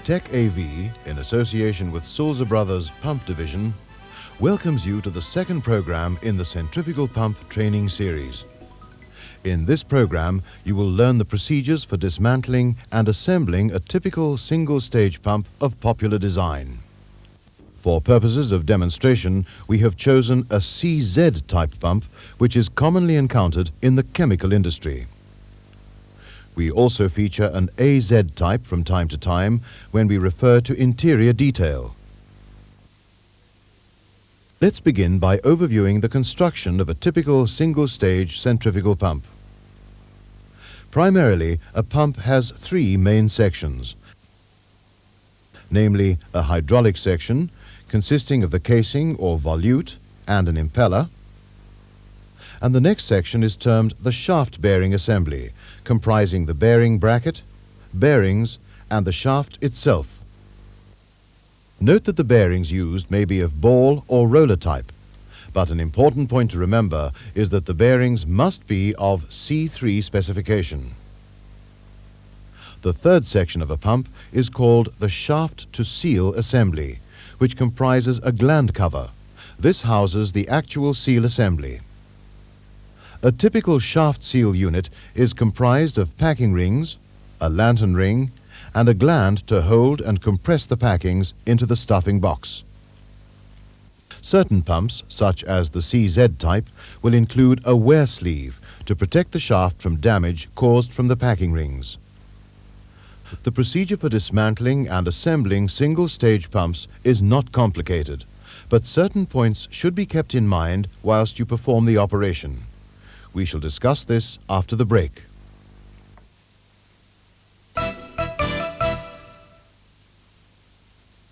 Tech AV, in association with Sulzer Brothers Pump Division, welcomes you to the second program in the Centrifugal Pump Training Series. In this program, you will learn the procedures for dismantling and assembling a typical single-stage pump of popular design. For purposes of demonstration, we have chosen a CZ-type pump, which is commonly encountered in the chemical industry. We also feature an AZ type from time to time when we refer to interior detail. Let's begin by overviewing the construction of a typical single-stage centrifugal pump. Primarily, a pump has three main sections, namely a hydraulic section consisting of the casing or volute and an impeller, and the next section is termed the shaft bearing assembly, comprising the bearing bracket, bearings, and the shaft itself. Note that the bearings used may be of ball or roller type, but an important point to remember is that the bearings must be of C3 specification. The third section of a pump is called the shaft to seal assembly, which comprises a gland cover. This houses the actual seal assembly. A typical shaft seal unit is comprised of packing rings, a lantern ring, and a gland to hold and compress the packings into the stuffing box. Certain pumps, such as the CZ type, will include a wear sleeve to protect the shaft from damage caused from the packing rings. The procedure for dismantling and assembling single-stage pumps is not complicated, but certain points should be kept in mind whilst you perform the operation. We shall discuss this after the break.